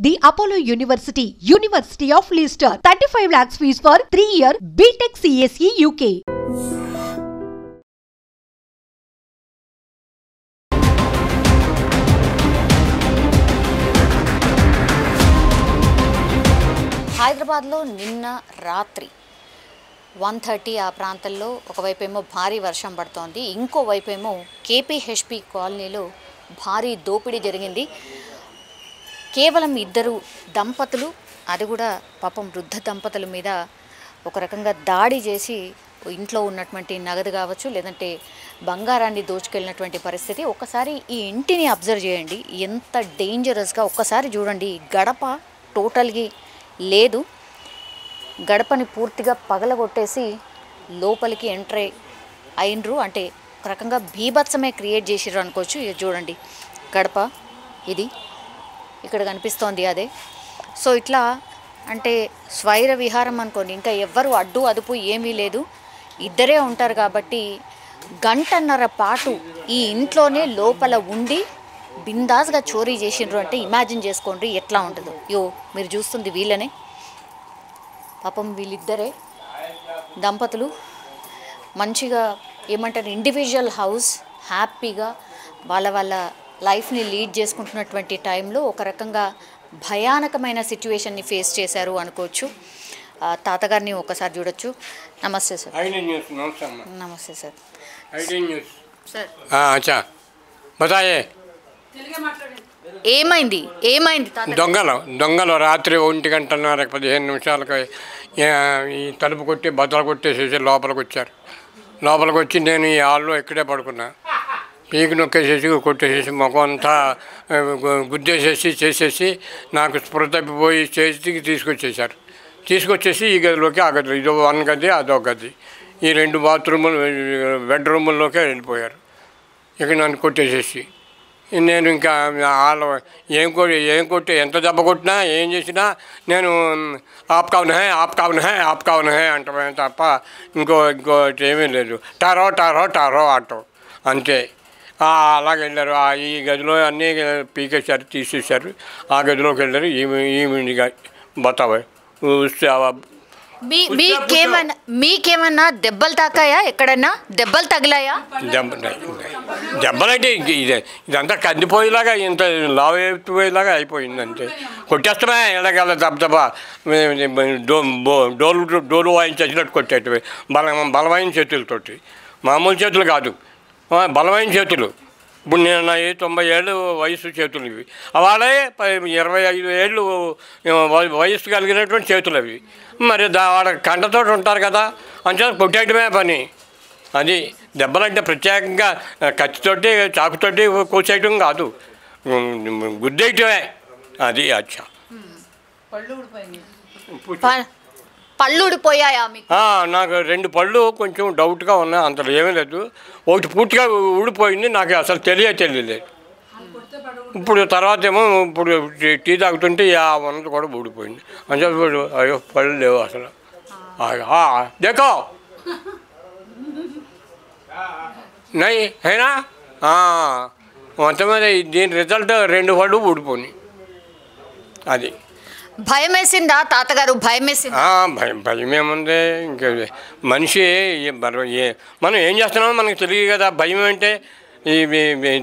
The Apollo University, University of Leicester, 35 lakhs fees for 3-year BTech CSE UK. హైదరాబాద్లో నిన్న రాత్రి 1:30 ఆ ప్రాంతంలో ఒకవైపేమో భారీ వర్షం పడుతోంది, ఇంకోవైపేమో కేపీహెచ్పి కాలనీలో భారీ దోపిడీ జరిగింది. కేవలం ఇద్దరు దంపతులు, అది కూడా పాపం వృద్ధ దంపతుల మీద ఒక రకంగా దాడి చేసి ఇంట్లో ఉన్నటువంటి నగదు కావచ్చు, లేదంటే బంగారాన్ని దోచుకెళ్ళినటువంటి పరిస్థితి. ఒక్కసారి ఈ ఇంటిని అబ్జర్వ్ చేయండి, ఎంత డేంజరస్గా. ఒక్కసారి చూడండి, గడప టోటల్గా లేదు, గడపని పూర్తిగా పగలగొట్టేసి లోపలికి ఎంటర్ అయినరు. అంటే ఒక రకంగా బీభత్సమే క్రియేట్ చేసిర్రు అనుకోవచ్చు. ఇది చూడండి, గడప ఇది ఇక్కడ కనిపిస్తోంది అదే. సో ఇట్లా అంటే స్వైర విహారం అనుకోండి, ఇంకా ఎవ్వరు అడ్డు అదుపు ఏమీ లేదు, ఇద్దరే ఉంటారు కాబట్టి గంటన్నర పాటు ఈ ఇంట్లోనే లోపల ఉండి బిందాస్గా చోరీ చేసిండ్రు. అంటే ఇమాజిన్ చేసుకోండి ఎట్లా ఉంటుందో. మీరు చూస్తుంది వీళ్ళనే, పాపం వీళ్ళిద్దరే దంపతులు మంచిగా ఏమంటారు ఇండివిజువల్ హౌస్, హ్యాపీగా వాళ్ళ లైఫ్ని లీడ్ చేసుకుంటున్నటువంటి టైంలో ఒక రకంగా భయానకమైన సిచ్యువేషన్ని ఫేస్ చేశారు అనుకోవచ్చు. తాతగారిని ఒకసారి చూడొచ్చు. నమస్తే సార్. నమస్తే సార్. సార్ ఏమైంది దొంగలు రాత్రి 1:15 ఈ తలుపు కొట్టి బద్దలు కొట్టేసేసి లోపలికి వచ్చారు. లోపలికి వచ్చి నేను ఈ హాల్లో ఇక్కడే పడుకున్నా. పీకి నొక్కేసేసి కొట్టేసేసి ముఖం అంతా గుద్దేసేసి చేసేసి నాకు స్పృహ తప్పిపోయి చేసి తీసుకొచ్చేసి ఈ గదిలోకి, ఆ గదిలో ఇదో 1 గది అదో గది, ఈ 2 బాత్రూములు బెడ్రూముల్లోకే వెళ్ళిపోయారు. ఇక నన్ను కొట్టేసేసి నేను ఇంకా వాళ్ళు ఏం కొట్టి ఎంత దెబ్బ కొట్టినా ఏం చేసినా నేను ఆప్కావున్ హే అంటమే తప్ప ఇంకోటి ఏమీ లేదు. టారో అంటాం అంతే. అలాగే వెళ్ళారు. ఈ గదిలో అన్నీ పీకేశారు, తీసేశారు. ఆ గదిలోకి వెళ్ళారు. ఈమె బతాబాయ్ మీకేమన్నా దెబ్బలు తాకాయా? ఎక్కడన్నా దెబ్బలు తగిలాయా? దెబ్బలంటే ఇదంతా కందిపోయేలాగా, ఇంత లావైపోయేలాగా అయిపోయింది అంతే. కొట్టేస్తామే ఎలాగల దెబ్బ డోలు వాయించేసినట్టు కొట్టేటివి, బలమైన చేతులతోటి, మామూలు చేతులు కాదు, బలమైన చేతులు. ఇప్పుడు నేను నా 90 ఏళ్ళు వయసు చేతులు ఇవి, వాళ్ళే 25 ఏళ్ళు వయసు కలిగినటువంటి చేతులు అవి. మరి వాళ్ళ కంటతో ఉంటారు కదా, అంతే కొట్టేయటమే పని. అది దెబ్బలంటే ప్రత్యేకంగా కత్తితోటి చాకుతోటి కోసేయటం కాదు, గుద్దేయటమే. అది అచ్చా. పళ్ళు ఊడిపోయాయా? నాకు 2 పళ్ళు కొంచెం డౌట్గా ఉన్నాయి, అంతలో ఏమీ లేదు. ఒకటి పూర్తిగా ఊడిపోయింది, నాకు అసలు తెలియలేదు. ఇప్పుడు తర్వాత ఏమో ఇప్పుడు టీ తాగుతుంటే ఉన్నది కూడా ఊడిపోయింది. అంటే అయ్యో పళ్ళు లేవు అసలు. దేకో నై అయినా మొత్తం మీద దీని రిజల్ట్ 2 పళ్ళు ఊడిపోయినాయి. అది భయం వేసిందా తాతగారు? భయం ఏముంది, ఇంకా మనిషి మనం ఏం చేస్తున్నామో మనకు తెలియదు కదా. భయం అంటే ఈ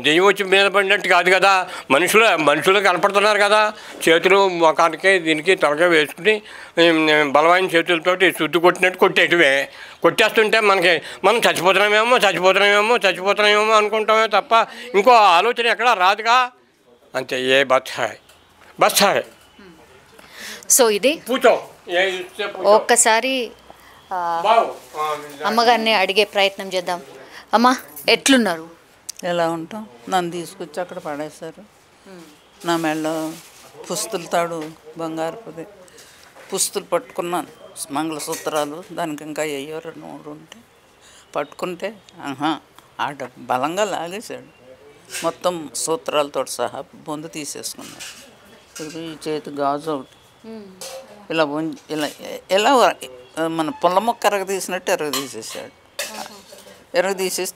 దెయ్యం వచ్చి మీద పడినట్టు కాదు కదా, మనుషులు కనపడుతున్నారు కదా. చేతులు ముఖానికి దీనికి తలగా వేసుకుని బలమైన చేతులతోటి శుద్ధి కొట్టినట్టు కొట్టేస్తుంటే మనం చచ్చిపోతున్నామేమో అనుకుంటామే తప్ప ఇంకో ఆలోచన ఎక్కడా రాదుగా. అంతే. బస్తాయ్. సో ఇది ఒక్కసారి అమ్మగారిని అడిగే ప్రయత్నం చేద్దాం. అమ్మ, ఎట్లున్నారు? ఎలా ఉంటాం? నన్ను తీసుకొచ్చి అక్కడ పడేశారు. నా మెళ్ళ పుస్తుల తాడు, బంగారపుది పుస్తులు పట్టుకున్నాను, మంగళసూత్రాలు, దానికి ఇంకా అయ్యో 2-3 ఉంటే పట్టుకుంటే ఆడ బలంగా లాగేశాడు. మొత్తం సూత్రాలతో సహా బొందు తీసేసుకున్నాడు. ఈ చేతి గాజు ఒకటి ఇలా మన పుల్ల మొక్క ఎరగదీసినట్టు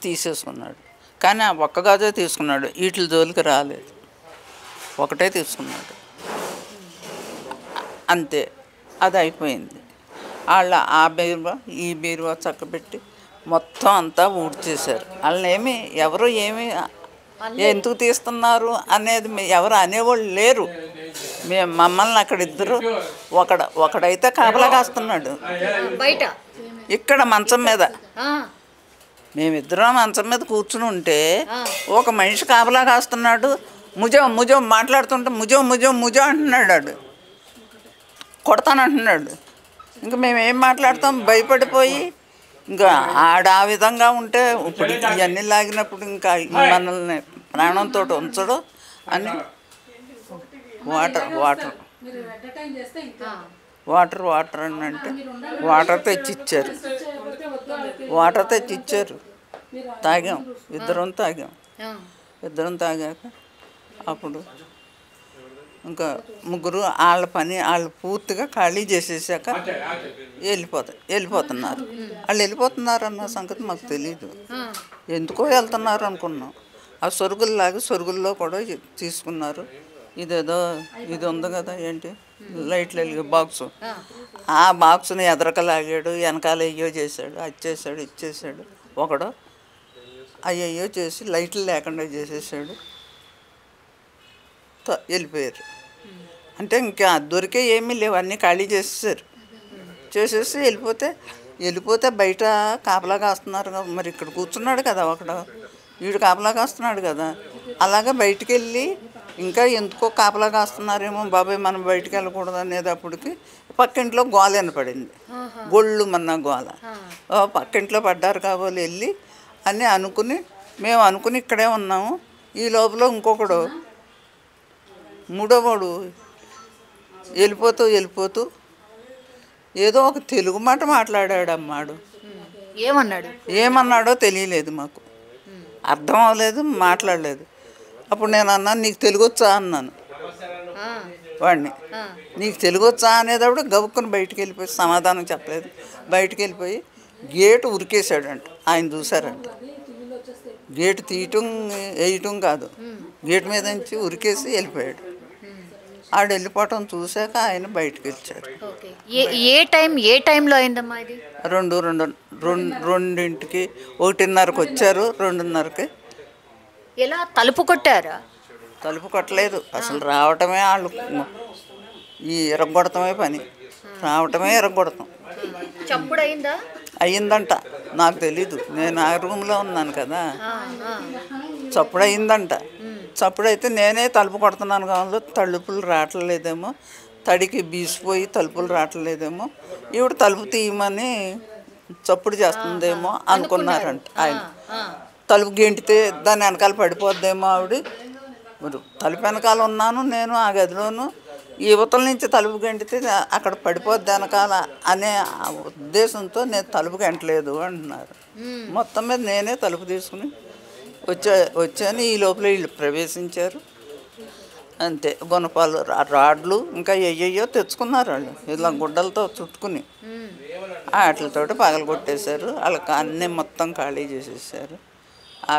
తీసేసుకున్నాడు. కానీ ఆ ఒక్క గాజే తీసుకున్నాడు, వీటి జోలికి రాలేదు, ఒకటే తీసుకున్నాడు. అంతే, అది అయిపోయింది. వాళ్ళ ఆ బీరువా ఈ బీరువా చక్కబెట్టి మొత్తం అంతా ఊడ్చేశారు. వాళ్ళని ఎవరు ఏమి ఎందుకు తీస్తున్నారు అనేది ఎవరు అనేవాళ్ళు లేరు. మమ్మల్ని అక్కడ ఇద్దరు, ఒకడైతే కాపలా కాస్తున్నాడు బయట ఇక్కడ మంచం మీద. మేమిద్దరం మంచం మీద కూర్చుని ఉంటే ఒక మనిషి కాపలా కాస్తున్నాడు. ముజం ముజం మాట్లాడుతుంటే ముజం ముజం ముజం అంటున్నాడు. వాడు కొడతానంటున్నాడు. ఇంకా మేమేం మాట్లాడతాం, భయపడిపోయి. ఇంకా ఆ విధంగా ఉంటే ఇప్పుడు ఇవన్నీ లాగినప్పుడు ఇంకా మనల్ని ప్రాణంతో ఉంచడు అని వాటర్ వాటర్ వాటర్ వాటర్ అని అంటే వాటర్ తెచ్చిచ్చారు. తాగాం, ఇద్దరం తాగాక అప్పుడు ఇంకా ముగ్గురు వాళ్ళ పని వాళ్ళు పూర్తిగా ఖాళీ చేసేసాక వెళ్ళిపోతున్నారు. వాళ్ళు వెళ్ళిపోతున్నారు అన్న సంగతి మాకు తెలీదు. ఎందుకో వెళ్తున్నారు అనుకున్నాం. ఆ సొరుగుల్లాగా సొరుగుల్లో కూడా తీసుకున్నారు. ఇదేదో ఇది ఉంది కదా, ఏంటి లైట్లు వెలిగే బాక్సు, ఆ బాక్స్ని ఎదరకలాగాడు, వెనకాల అయ్యో చేశాడు, అది చేశాడు, ఇచ్చేసాడు. ఒకడు అయ్యయ్యో చేసి లైట్లు లేకుండా చేసేసాడు. వెళ్ళిపోయారు. అంటే ఇంకా దొరికే ఏమీ లేవు, అన్నీ ఖాళీ చేసేసి వెళ్ళిపోతే బయట కాపలా కాస్తున్నారు. మరి ఇక్కడ కూర్చున్నాడు కదా ఒకడు, వీడు కాపలా కాస్తున్నాడు కదా. అలాగా బయటికి వెళ్ళి ఇంకా ఎందుకో కాపలా కాస్తున్నారేమో బాబాయ్ మనం బయటికి వెళ్ళకూడదు అనేటప్పటికి పక్కింట్లో గోల వినపడింది. గొళ్ళు మన్న గోల. పక్కింట్లో పడ్డారు కాబోలు వెళ్ళి అని మేము అనుకుని ఇక్కడే ఉన్నాము. ఈ లోపల ఇంకొకడు మూడోవాడు వెళ్ళిపోతూ ఏదో ఒక తెలుగు మాట మాట్లాడాడు. అమ్మాడు ఏమన్నాడో తెలియలేదు, మాకు అర్థం అవ్వలేదు, మాట్లాడలేదు. అప్పుడు నేను అన్నాను, నీకు తెలుగు వచ్చా అన్నాను వాడిని. నీకు తెలుగు వచ్చా అనేటప్పుడు గబుక్కుని బయటికి వెళ్ళిపోయి, సమాధానం చెప్పలేదు, బయటికి వెళ్ళిపోయి గేటు ఉరికేసాడంట. ఆయన చూశారంట. గేటు వేయటం కాదు, గేటు మీద నుంచి ఉరికేసి వెళ్ళిపోయాడు. ఆడు వెళ్ళిపోవటం చూశాక ఆయన బయటకు వచ్చారు. ఏ టైంలో అయిందమ్మా ఇది? 2:02కి 1:30కి వచ్చారు. 2:30కి. ఎలా తలుపు కొట్టారా? తలుపు కొట్టలేదు, అసలు రావటమే వాళ్ళు ఈ ఎరగొడతామే పని. రావటమే ఎరగొడతాం. చప్పుడు అయిందా? అయ్యిందంట, నాకు తెలీదు, నేను ఆ రూమ్లో ఉన్నాను కదా. చప్పుడు అయిందంట. చప్పుడైతే నేనే తలుపు కొడుతున్నాను కావాలి, తలుపులు రావట్లేదేమో, తడికి బీసిపోయి తలుపులు రావట్లేదేమో, ఈవిడ తలుపు తీయమని చప్పుడు చేస్తుందేమో అనుకున్నారంట ఆయన. తలుపు గెంటితే దాని వెనకాల పడిపోద్దేమో ఆవిడ. మరి తలుపు వెనకాల ఉన్నాను నేను ఆ గదిలోను, యువతల నుంచి తలుపు గెంటితే అక్కడ పడిపోద్ది వెనకాల అనే ఉద్దేశంతో నేను తలుపు గెంటలేదు అంటున్నారు. మొత్తం మీద నేనే తలుపు తీసుకుని వచ్చాను. ఈ లోపల వీళ్ళు ప్రవేశించారు. అంతే, గుణపాలు రాడ్లు ఇంకా ఎయ్యో తెచ్చుకున్నారు వాళ్ళు, ఇలా గుడ్డలతో చుట్టుకుని వాటితోటి పగలు కొట్టేశారు. వాళ్ళకి అన్నీ మొత్తం ఖాళీ చేసేసారు. ఆ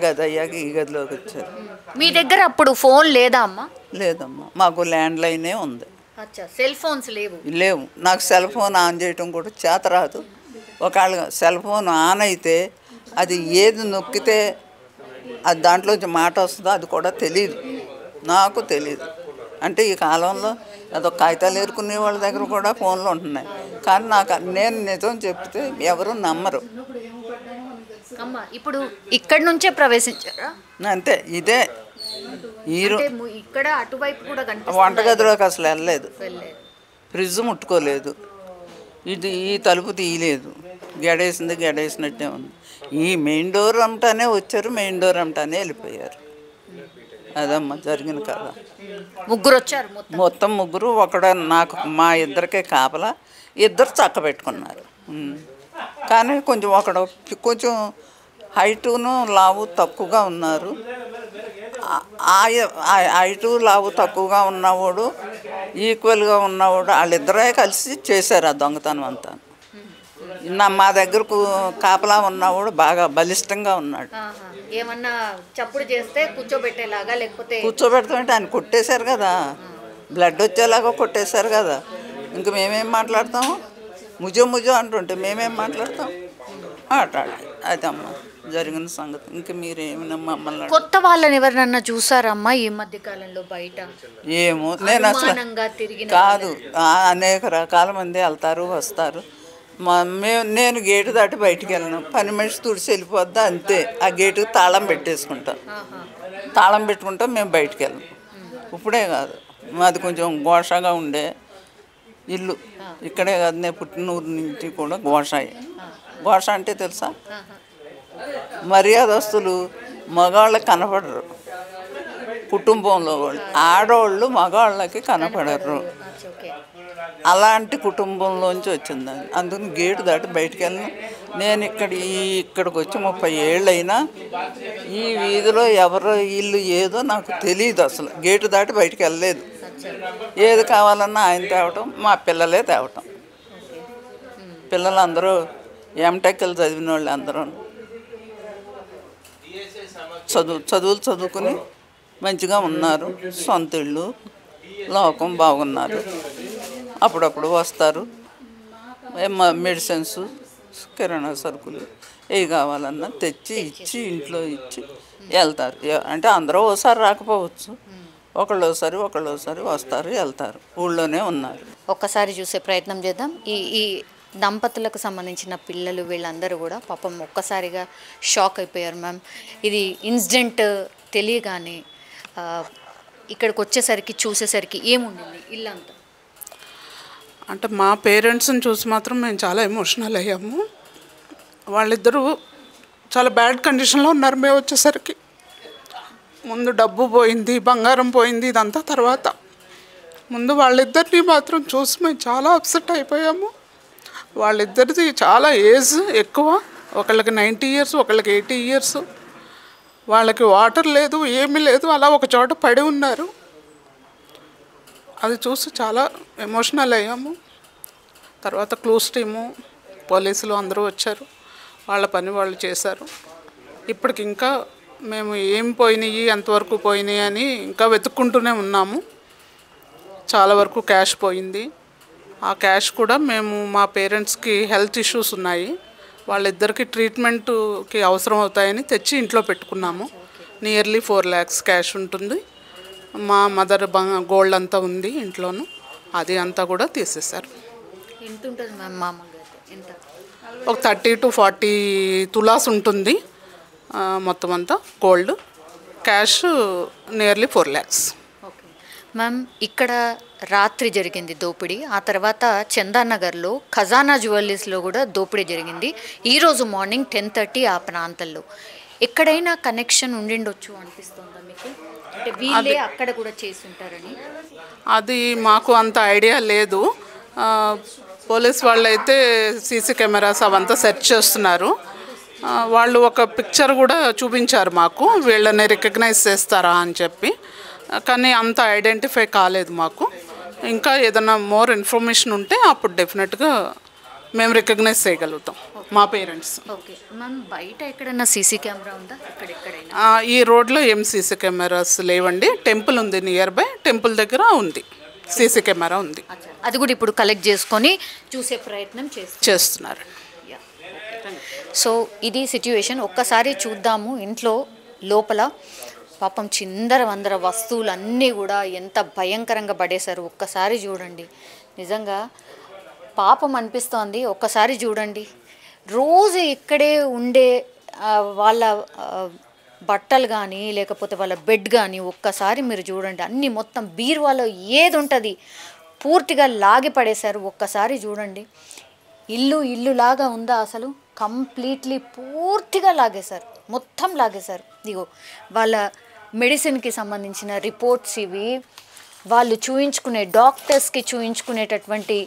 గది అయ్యాక ఈ గదిలోకి వచ్చారు. మీ దగ్గర అప్పుడు ఫోన్ లేదా అమ్మా? లేదమ్మా, మాకు ల్యాండ్ లైనే ఉంది. సెల్ ఫోన్స్ లేవు. నాకు సెల్ ఫోన్ ఆన్ చేయటం కూడా చేత రాదు. ఒకవేళ సెల్ ఫోన్ ఆన్ అయితే అది ఏది నొక్కితే అది దాంట్లోంచి మాట వస్తుందో అది కూడా తెలియదు, నాకు తెలియదు. అంటే ఈ కాలంలో అదొక కాగితాలు ఏరుకునే వాళ్ళ దగ్గర కూడా ఫోన్లు ఉంటున్నాయి. కానీ నేను నిజం చెప్తే ఎవరు నమ్మరు. ఇప్పుడు ఇక్కడ నుంచే ప్రవేశించారా? అంతే, ఇదే ఇక్కడ అటువైపు కూడా వంటగదిలోకి అసలు వెళ్ళలేదు, ఫ్రిడ్జ్ ముట్టుకోలేదు, ఈ తలుపు తీయలేదు, గడేసినట్టే ఉంది. ఈ మెయిన్ డోర్ అమ్మటానే వచ్చారు, మెయిన్ డోర్ అమ్మటానే వెళ్ళిపోయారు. అదమ్మా జరిగిన కదా. ముగ్గురు వచ్చారు, మొత్తం ముగ్గురు. నాకు మా ఇద్దరికే కాపలా, ఇద్దరు చక్క పెట్టుకున్నారు. కానీ కొంచెం హైటును లావు తక్కువగా ఉన్నారు. హైటు లావు తక్కువగా ఉన్నవాడు, ఈక్వల్గా ఉన్నవాడు, వాళ్ళిద్దరే కలిసి చేశారు ఆ దొంగతనం అంతా. మా దగ్గరకు కాపలా ఉన్నవాడు బాగా బలిష్టంగా ఉన్నాడు. ఏమన్నా చప్పుడు చేస్తే కూర్చోబెట్టేలాగా, లేకపోతే కూర్చోబెడతామంటే ఆయన కొట్టేశారు కదా, బ్లడ్ వచ్చేలాగా కొట్టేశారు కదా, ఇంక మేమేం మాట్లాడతాము? ముజో అంటుంటే మేమేం మాట్లాడతాం? ఆటాడి అదమ్మా జరిగిన సంగతి. ఇంక మీరేమైనా మమ్మల్ని కొత్త వాళ్ళని ఎవరినన్నా చూసారమ్మా ఈ మధ్య కాలంలో బయట? ఏమో నేను అసలు తిరిగిన కాదు. అనేక రకాల మంది వెళ్తారు వస్తారు. నేను గేటు దాటి బయటికి వెళ్ళను. పని మనిషి తుడిచి వెళ్ళిపోద్దా అంతే. ఆ గేటుకి తాళం పెట్టేసుకుంటాం. తాళం పెట్టుకుంటాం, మేము బయటికి వెళ్ళను. ఇప్పుడే కాదు, మాది కొంచెం ఘోషగా ఉండే ఇల్లు. ఇక్కడే కాదు, నేను పుట్టిన ఊరి నుంచి కూడా ఘోషాయి. ఘోష అంటే తెలుసా? మర్యాదస్తులు మగవాళ్ళకి కనపడరు, కుటుంబంలో వాళ్ళు. ఆడవాళ్ళు మగవాళ్ళకి కనపడరు. అలాంటి కుటుంబంలోంచి వచ్చిందని అందుకని గేటు దాటి బయటికి వెళ్ళను. నేను ఇక్కడికి వచ్చి 30 ఏళ్ళైనా ఈ వీధిలో ఎవరు ఇల్లు ఏదో నాకు తెలియదు. అసలు గేటు దాటి బయటికి వెళ్ళలేదు. ఏది కావాలన్నా ఆయన తేవటం, మా పిల్లలే తేవటం. పిల్లలందరూ ఎంటెక్లు చదివిన వాళ్ళు అందరూ చదువులు చదువుకుని మంచిగా ఉన్నారు. సొంత ఇళ్ళు, లోకం బాగున్నారు. అప్పుడప్పుడు వస్తారు. మెడిసిన్స్, కిరాణా సరుకులు ఏవి కావాలన్నా తెచ్చి ఇచ్చి ఇంట్లో ఇచ్చి వెళ్తారు. అంటే అందరూ ఓసారి రాకపోవచ్చు, ఒకళ్ళోసారి వస్తారు వెళ్తారు. ఊళ్ళోనే ఉన్నారు. ఒక్కసారి చూసే ప్రయత్నం చేద్దాం. ఈ దంపతులకు సంబంధించిన పిల్లలు వీళ్ళందరూ కూడా పాపం ఒక్కసారిగా షాక్ అయిపోయారు మ్యామ్. ఇది ఇన్సిడెంట్ తెలియగానే ఇక్కడికి వచ్చేసరికి చూసేసరికి ఏముండింది ఇల్లంతా? అంటే మా పేరెంట్స్ని చూసి మాత్రం మేము చాలా ఎమోషనల్ అయ్యాము. వాళ్ళిద్దరూ చాలా బ్యాడ్ కండిషన్లో ఉన్నారు. మేము వచ్చేసరికి ముందు డబ్బు పోయింది, బంగారం పోయింది, ఇదంతా తర్వాత. ముందు వాళ్ళిద్దరిని మాత్రం చూసి మేము చాలా అప్సెట్ అయిపోయాము. వాళ్ళిద్దరిది చాలా ఏజ్ ఎక్కువ. ఒకళ్ళకి 90 years, ఒకళ్ళకి 80 years. వాళ్ళకి వాటర్ లేదు, ఏమీ లేదు, అలా ఒక చోట పడి ఉన్నారు. అది చూసి చాలా ఎమోషనల్ అయ్యాము. తర్వాత క్లూస్ టీము, పోలీసులు అందరూ వచ్చారు. వాళ్ళ పని వాళ్ళు చేశారు. ఇప్పటికి ఇంకా మేము ఏం పోయినాయి, ఎంతవరకు పోయినాయి అని ఇంకా వెతుక్కుంటూనే ఉన్నాము. చాలా వరకు క్యాష్ పోయింది. ఆ క్యాష్ కూడా మేము మా పేరెంట్స్కి హెల్త్ ఇష్యూస్ ఉన్నాయి, వాళ్ళిద్దరికి ట్రీట్మెంట్కి అవసరం అవుతాయని తెచ్చి ఇంట్లో పెట్టుకున్నాము. నియర్లీ 4 lakhs క్యాష్ ఉంటుంది. మా మదర్ గోల్డ్ అంతా ఉంది ఇంట్లోనూ, అది అంతా కూడా తీసేశారు. ఎంత ఉంటుంది మ్యామ్ మామూలుగా? ఎంత? ఒక 30 to 40 తులాస్ ఉంటుంది మొత్తం అంతా gold. Cash nearly 4 lakhs. Okay ma'am, ఇక్కడ రాత్రి జరిగింది దోపిడీ. ఆ తర్వాత చందానగర్లో ఖజానా జ్యువెలరీస్లో కూడా దోపిడీ జరిగింది. ఈరోజు మార్నింగ్ 10:30 ఆ ప్రాంతంలో. ఎక్కడైనా కనెక్షన్ ఉండిండొచ్చు అనిపిస్తుందా మీకు? అంటే వీళ్ళే అక్కడ కూడా చేసి ఉంటారని? అది మాకు అంత ఐడియా లేదు. పోలీస్ వాళ్ళు అయితే సీసీ కెమెరాస్ అవంతా సెర్చ్ చేస్తున్నారు. వాళ్ళు ఒక పిక్చర్ కూడా చూపించారు మాకు, వీళ్ళని రికగ్నైజ్ చేస్తారా అని చెప్పి. కానీ అంత ఐడెంటిఫై కాలేదు మాకు. ఇంకా ఏదైనా మోర్ ఇన్ఫర్మేషన్ ఉంటే అప్పుడు డెఫినెట్గా మేము రికగ్నైజ్ చేయగలుగుతాం మా పేరెంట్స్. ఓకే మ్యామ్, బయట ఎక్కడైనా సీసీ కెమెరా ఉందా? ఎక్కడెక్కడైనా ఈ రోడ్లో ఏం సీసీ కెమెరాస్ లేవండి. టెంపుల్ ఉంది, నియర్ బై టెంపుల్ దగ్గర ఉంది, సీసీ కెమెరా ఉంది. అది కూడా ఇప్పుడు కలెక్ట్ చేసుకొని చూసే ప్రయత్నం చేస్తున్నారు. సో ఇది సిట్యుయేషన్. ఒక్కసారి చూద్దాము ఇంట్లో లోపల. పాపం చిందర వందర వస్తువులన్నీ కూడా ఎంత భయంకరంగా పడేశారు. ఒక్కసారి చూడండి, నిజంగా పాపం అనిపిస్తోంది. ఒక్కసారి చూడండి, రోజు ఇక్కడే ఉండే వాళ్ళ బట్టలు కానీ లేకపోతే వాళ్ళ బెడ్ కానీ ఒక్కసారి మీరు చూడండి, అన్నీ మొత్తం బీరువాలో ఏది ఉంటుంది పూర్తిగా లాగి పడేశారు. ఒక్కసారి చూడండి, ఇల్లులాగా ఉందా అసలు? కంప్లీట్లీ పూర్తిగా లాగేశారు, మొత్తం లాగేశారు. ఇగో వాళ్ళ మెడిసిన్కి సంబంధించిన రిపోర్ట్స్ ఇవి, వాళ్ళు చూయించుకునే డాక్టర్స్కి చూయించుకునేటటువంటి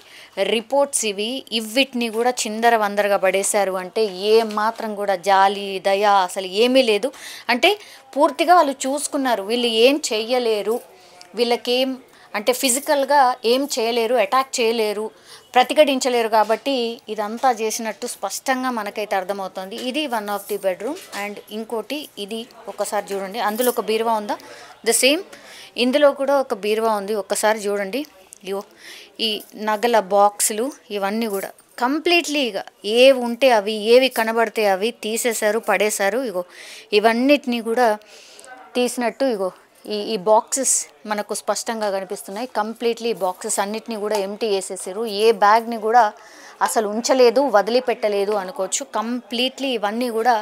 రిపోర్ట్స్ ఇవి. ఇవిటిని కూడా చిందర వందరగా పడేశారు. అంటే ఏ మాత్రం కూడా జాలి దయ అసలు ఏమీ లేదు. అంటే పూర్తిగా వాళ్ళు చూసుకున్నారు, వీళ్ళు ఏం చెయ్యలేరు, వీళ్ళకేం అంటే ఫిజికల్గా ఏం చేయలేరు, అటాక్ చేయలేరు, ప్రతిఘటించలేరు కాబట్టి ఇదంతా చేసినట్టు స్పష్టంగా మనకైతే అర్థమవుతుంది. ఇది one of the bedroom. And ఇంకోటి ఇది ఒక్కసారి చూడండి, అందులో ఒక బీరువా ఉందా, ద సేమ్ ఇందులో కూడా ఒక బీరువా ఉంది. ఒక్కసారి చూడండి, ఇగో ఈ నగల బాక్సులు ఇవన్నీ కూడా కంప్లీట్లీ ఇక ఏవి ఉంటే అవి, ఏవి కనబడితే అవి తీసేశారు, పడేశారు. ఇగో ఇవన్నిటినీ కూడా తీసినట్టు ఇగో ఈ బాక్సెస్ మనకు స్పష్టంగా కనిపిస్తున్నాయి. కంప్లీట్లీ ఈ బాక్సెస్ అన్నిటినీ కూడా ఎంటీ చేసేసారు. ఏ బ్యాగ్ని కూడా అసలు ఉంచలేదు, వదిలిపెట్టలేదు అనుకోవచ్చు. కంప్లీట్లీ ఇవన్నీ కూడా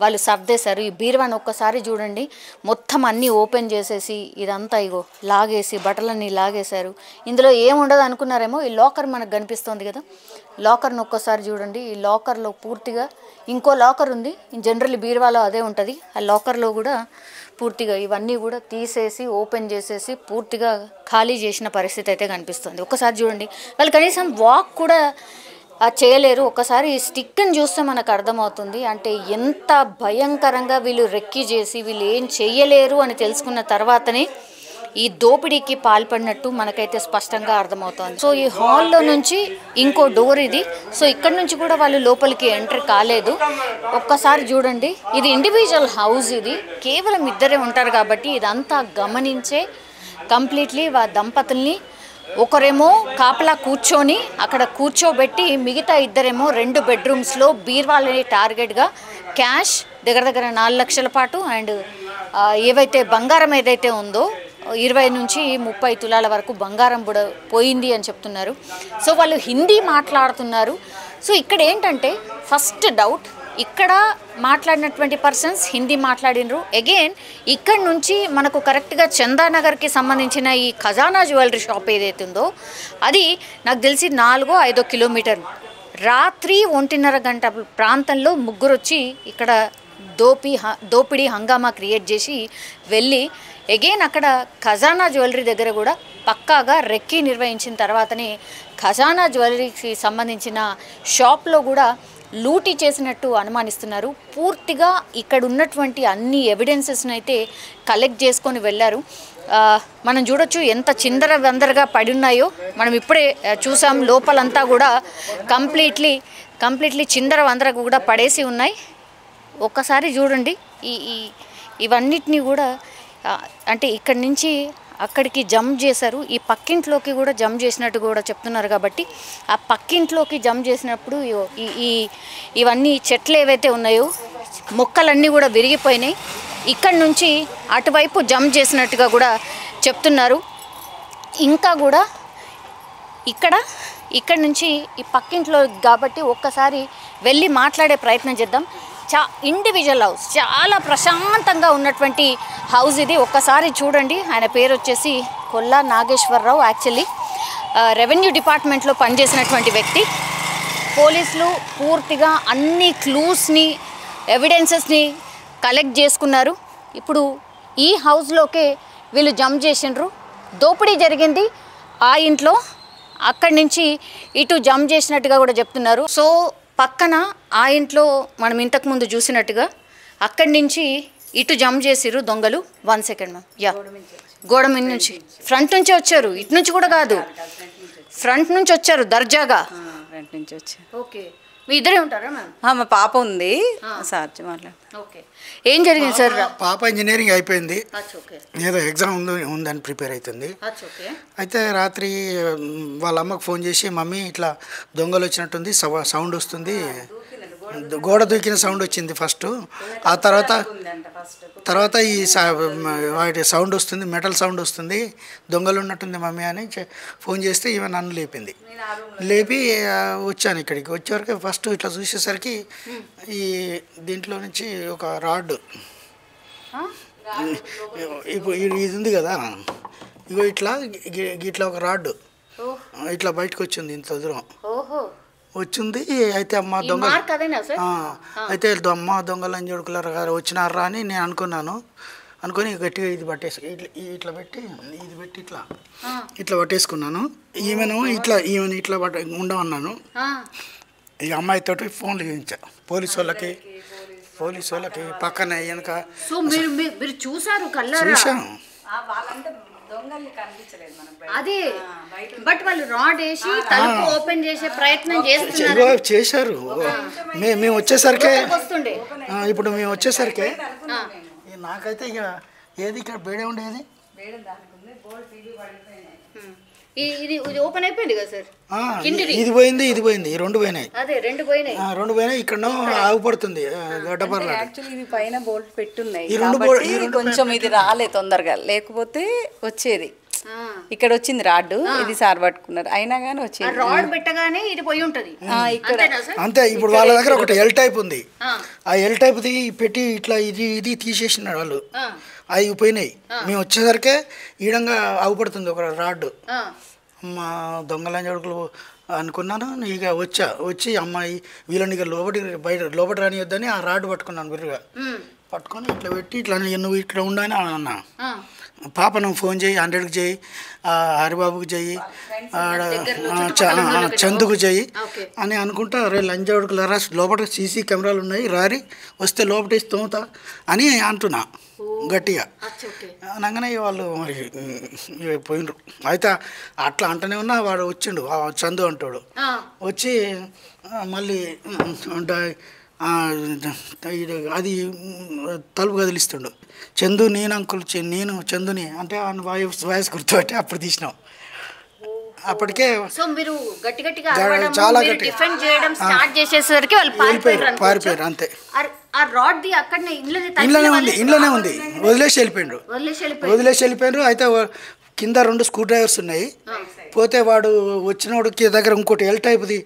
వాళ్ళు సర్దేశారు. ఈ బీరువాని ఒక్కసారి చూడండి, మొత్తం అన్నీ ఓపెన్ చేసేసి ఇదంతా ఇగో లాగేసి బట్టలన్నీ లాగేశారు. ఇందులో ఏముండదు అనుకున్నారేమో, ఈ లాకర్ మనకు కనిపిస్తుంది కదా, లాకర్ని ఒక్కసారి చూడండి. ఈ లాకర్లో పూర్తిగా ఇంకో లాకర్ ఉంది, జనరల్ బీరువాలో అదే ఉంటుంది. ఆ లాకర్లో కూడా పూర్తిగా ఇవన్నీ కూడా తీసేసి ఓపెన్ చేసేసి పూర్తిగా ఖాళీ చేసిన పరిస్థితి అయితే కనిపిస్తుంది. ఒక్కసారి చూడండి, వాళ్ళు కనీసం వాక్ కూడా చేయలేరు. ఒకసారి ఈ స్టిక్ని చూస్తే మనకు అర్థమవుతుంది, అంటే ఎంత భయంకరంగా వీళ్ళు రెక్కి చేసి వీళ్ళు ఏం చెయ్యలేరు అని తెలుసుకున్న తర్వాతనే ఈ దోపిడీకి పాల్పడినట్టు మనకైతే స్పష్టంగా అర్థమవుతుంది. సో ఈ హాల్లో నుంచి ఇంకో డోర్ ఇది. సో ఇక్కడ నుంచి కూడా వాళ్ళు లోపలికి ఎంటర్ కాలేదు. ఒక్కసారి చూడండి, ఇది ఇండివిజువల్ హౌస్, ఇది కేవలం ఇద్దరే ఉంటారు కాబట్టి ఇదంతా గమనించే కంప్లీట్లీ దంపతుల్ని ఒకరేమో కాపలా కూర్చొని అక్కడ కూర్చోబెట్టి మిగతా ఇద్దరేమో 2 బెడ్రూమ్స్లో బీర్వాలని టార్గెట్గా క్యాష్ దగ్గర 4 లక్షల పాటు అండ్ ఏవైతే బంగారం ఏదైతే ఉందో 20 నుంచి 30 తులాల వరకు బంగారం కూడా పోయింది అని చెప్తున్నారు. సో వాళ్ళు హిందీ మాట్లాడుతున్నారు. సో ఇక్కడ ఏంటంటే ఫస్ట్ డౌట్, ఇక్కడ మాట్లాడినటువంటి పర్సన్స్ హిందీ మాట్లాడినరు. అగైన్ ఇక్కడ నుంచి మనకు కరెక్ట్గా చందానగర్కి సంబంధించిన ఈ ఖజానా జ్యువెలరీ షాప్ ఏదైతే ఉందో అది నాకు తెలిసి 4-5 కిలోమీటర్లు. రాత్రి 1:30 గంట ప్రాంతంలో ముగ్గురు వచ్చి ఇక్కడ దోపిడీ హంగామా క్రియేట్ చేసి వెళ్ళి అగైన్ అక్కడ ఖజానా జ్యువెలరీ దగ్గర కూడా పక్కాగా రెక్కీ నిర్వహించిన తర్వాతనే ఖజానా జ్యువెలరీకి సంబంధించిన షాప్లో కూడా లూటీ చేసినట్టు అనుమానిస్తున్నారు. పూర్తిగా ఇక్కడ ఉన్నటువంటి అన్ని ఎవిడెన్సెస్ని అయితే కలెక్ట్ చేసుకొని వెళ్ళారు. మనం చూడొచ్చు ఎంత చిందర వందరగా పడి ఉన్నాయో, మనం ఇప్పుడే చూసాం. లోపలంతా కూడా కంప్లీట్లీ చిందర వందరగా కూడా పడేసి ఉన్నాయి. ఒక్కసారి చూడండి, ఇవన్నిటినీ కూడా అంటే ఇక్కడి నుంచి అక్కడికి జంప్ చేశారు. ఈ పక్కింట్లోకి కూడా జంప్ చేసినట్టు కూడా చెప్తున్నారు. కాబట్టి ఆ పక్కింట్లోకి జంప్ చేసినప్పుడు ఇవన్నీ చెట్లు ఏవైతే ఉన్నాయో మొక్కలన్నీ కూడా విరిగిపోయినాయి. ఇక్కడి నుంచి అటువైపు జంప్ చేసినట్టుగా కూడా చెప్తున్నారు. ఇంకా కూడా ఇక్కడి నుంచి ఈ పక్కింట్లో కాబట్టి ఒక్కసారి వెళ్ళి మాట్లాడే ప్రయత్నం చేద్దాం. ఇండివిజువల్ హౌస్, చాలా ప్రశాంతంగా ఉన్నటువంటి హౌస్ ఇది. ఒక్కసారి చూడండి, ఆయన పేరు వచ్చేసి కొల్లా నాగేశ్వరరావు. యాక్చువల్లీ రెవెన్యూ డిపార్ట్మెంట్లో పనిచేసినటువంటి వ్యక్తి. పోలీసులు పూర్తిగా అన్ని క్లూస్ని, ఎవిడెన్సెస్ని కలెక్ట్ చేసుకున్నారు. ఇప్పుడు ఈ హౌస్లోకే వీళ్ళు జంప్ చేసిండ్రు. దోపిడీ జరిగింది ఆ ఇంట్లో, అక్కడి నుంచి ఇటు జంప్ చేసినట్టుగా కూడా చెప్తున్నారు. సో పక్కన ఆ ఇంట్లో మనం ఇంతకుముందు చూసినట్టుగా అక్కడి నుంచి ఇటు జంప్ చేసిర్రు దొంగలు. 1 సెకండ్ మ్యామ్. యా, గోడ మీద నుంచి ఫ్రంట్ నుంచే వచ్చారు, ఇటు నుంచి కూడా కాదు, ఫ్రంట్ నుంచి వచ్చారు దర్జాగా. ఫ్రంట్ నుంచి వచ్చారు. ఓకే, మీ ఇద్దరే ఉంటారా మ్యామ్? మా పాప ఉంది, సార్ మాట్లాడు. ఓకే, ఏం జరిగింది సార్? పాప ఇంజనీరింగ్ అయిపోయింది, ఏదో ఎగ్జామ్ ఉందని ప్రిపేర్ అవుతుంది. అయితే రాత్రి వాళ్ళ అమ్మకు ఫోన్ చేసి, మమ్మీ ఇట్లా దొంగలు వచ్చినట్టుంది, సౌండ్ వస్తుంది, గోడ దూకిన సౌండ్ వచ్చింది ఫస్ట్. ఆ తర్వాత ఈ వాటి సౌండ్ వస్తుంది, మెటల్ సౌండ్ వస్తుంది, దొంగలు ఉన్నట్టుంది మమ్మీ అని ఫోన్ చేస్తే ఈమె నన్ను లేపింది. లేపి వచ్చాను ఇక్కడికి. వచ్చేవరకు ఫస్ట్ ఇట్లా చూసేసరికి ఈ దీంట్లో నుంచి ఒక రాడ్, ఇప్పుడు ఇది ఉంది కదా, ఇగో ఇట్లా ఒక రాడ్ ఇట్లా బయటకు వచ్చింది, ఇంత దూరం వచ్చింది. అయితే అమ్మ దొంగలు, అయితే అమ్మ దొంగలు అని చూడుకులారు గారు వచ్చినారా అని నేను అనుకొని గట్టిగా ఇది పట్టేసి ఇట్లా పెట్టి ఇట్లా పట్టేసుకున్నాను. ఈమెను ఇట్లా ఉండమన్నాను. ఈ అమ్మాయితోటి ఫోన్లు చేయించా పోలీసు వాళ్ళకి పక్కన వెనక చూసాను. అదే బట్ వాళ్ళు రాడ్ వేసి తలుపు ఓపెన్ చేసే ప్రయత్నం చేస్తున్నారు. చేశారు. మేము వచ్చేసరికి వస్తుండే ఇప్పుడు మేము వచ్చేసరికి నాకైతే ఇక ఏది ఇక్కడ బేడే ఉండేది ఇది ఓపెన్ అయిపోయింది కదా సార్. ఇది పోయింది ఇది పోయింది ఈ రెండు పోయినాయి. అదే రెండు పోయినాయి. ఇక్కడ ఆగిపడుతుంది గడ్డపర్ల. యాక్చువల్లీ ఇది పైన బోల్ట్ పెట్టున్నాయి కొంచెం ఇది రాలే తొందరగా, లేకపోతే వచ్చేది. ఇక్కడ వచ్చింది రాడ్డు, ఇది సార్ పట్టుకున్నారు అయినా కానీ వచ్చేది. రాడ్ పెట్టగానే ఇది పోయి ఉంటది ఇక్కడ అంతే. ఇప్పుడు వాళ్ళ దగ్గర ఒకటి ఎల్ టైప్ ఉంది, ఆ ఎల్ టైప్ పెట్టి ఇట్లా ఇది తీసేసినారు వాళ్ళు, అవి పోయినాయి. మేము వచ్చేసరికి ఈడంగా ఆగుపడుతుంది ఒక రాడ్డు. మా దొంగలంజడుకులు అనుకున్నాను. ఇక వచ్చి అమ్మాయి వీళ్ళని ఇక లోపటి రానియొద్దని ఆ రాడ్డు పట్టుకున్నాను బిర్రుగా పట్టుకొని ఇట్లా పెట్టి ఇట్లా నువ్వు ఇట్లా ఉండని అన్నా. పాప నువ్వు ఫోన్ చేయి, 100కి చేయి, హరిబాబుకి చెయ్యి, చందుకు చెయ్యి అని అనుకుంటా. రే లంజాడుకులరా లోపల సీసీ కెమెరాలు ఉన్నాయి రారి వస్తే లోపల తోముతా అని అంటున్నా గట్టిగా. అనగానే వాళ్ళు మరి పోయినరు. అయితే అట్లా అంటనే ఉన్నా వాడు వచ్చిండు, చందు అంటాడు. వచ్చి మళ్ళీ అది తలుపు కదిలిస్తుండు. చందు నేను అంకుల్ నేను చందుని అంటే వాయిస్ గుర్తుపట్టి అప్పుడు తీసినాం. అప్పటికే చాలా చేసేసరికి పారిపోయారు అంతే. ఇంట్లోనే ఉంది వదిలేసి వెళ్ళిపోయిండ్రు. అయితే కింద 2 స్క్రూ డ్రైవర్స్ ఉన్నాయి. పోతే వాడు వచ్చినోడికి దగ్గర ఇంకోటి ఎల్ టైప్ది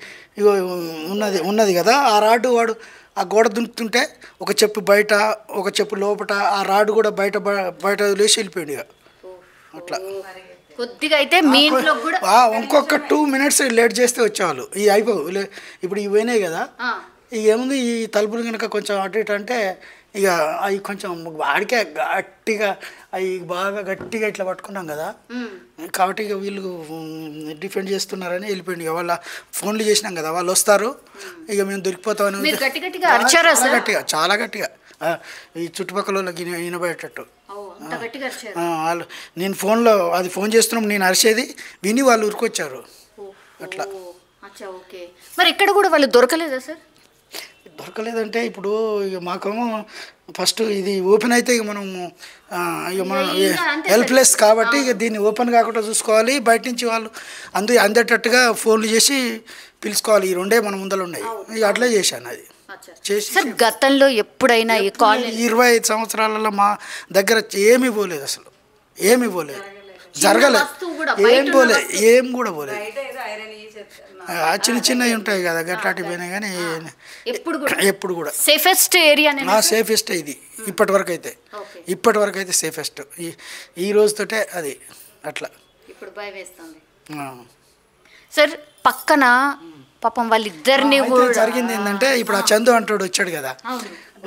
ఉన్నది కదా, ఆ రాడ్డు వాడు ఆ గోడ దుంకుతుంటే ఒక చెప్పు బయట ఒక చెప్పు లోపల, ఆ రాడ్డు కూడా బయట వదిలేసి వెళ్ళిపోయింది. ఇక అట్లా కొద్దిగా అయితే మీ ఇంట్లో కూడా ఇంకొక 2 minutes లేట్ చేస్తే వచ్చేవాళ్ళు. ఈ అయిపోవు ఇప్పుడు ఇవి పోయినాయి కదా. ఇక ఏముంది ఈ తలుపులు కనుక కొంచెం అటు ఇటు అంటే ఇక అవి కొంచెం వాడికే గట్టిగా అవి బాగా గట్టిగా ఇట్లా పట్టుకున్నాం కదా, కాబట్టి ఇక వీళ్ళు డిఫెండ్ చేస్తున్నారని వెళ్ళిపోయింది. ఇక వాళ్ళ ఫోన్లు చేసినాం కదా, వాళ్ళు వస్తారు ఇక మేము దొరికిపోతామని గట్టిగా చాలా గట్టిగా ఈ చుట్టుపక్కల వాళ్ళకి వినబడేటట్టు వాళ్ళు. నేను ఫోన్లో అది ఫోన్ చేస్తున్నాం, నేను అరిచేది విని వాళ్ళు ఉరికొచ్చారు అట్లా. మరి ఇక్కడ కూడా వాళ్ళు దొరకలేదా సార్? దొరకలేదంటే ఇప్పుడు ఇక మాకేమో ఫస్ట్ ఇది ఓపెన్ అయితే ఇక మనము హెల్ప్లెస్ కాబట్టి ఇక దీన్ని ఓపెన్ కాకుండా చూసుకోవాలి. బయట నుంచి వాళ్ళు అందేటట్టుగా ఫోన్లు చేసి పిలుచుకోవాలి. ఈ 2 మన ముందర ఉన్నాయి. ఇక అట్లే చేశాను. అది చేసి గతంలో ఎప్పుడైనా 25 సంవత్సరాలలో మా దగ్గర ఏమీ పోలేదు, అసలు ఏమీ పోలేదు, జరగలేదు, ఏం కూడా పోలేదు. చిన్నవి ఉంటాయి కదా గట్లాంటివి పోయినాయి కానీ ఎప్పుడు కూడా సేఫెస్ట్ ఏరియా సేఫెస్ట్ ఇది ఇప్పటి వరకు అయితే సేఫెస్ట్ ఈ రోజుతోటే అది అట్లా. ఇప్పుడు భయం వేస్తుంది సార్. పక్కన పాపం వాళ్ళిద్దరిని జరిగింది ఏంటంటే ఇప్పుడు ఆ చందు అంటాడు వచ్చాడు కదా,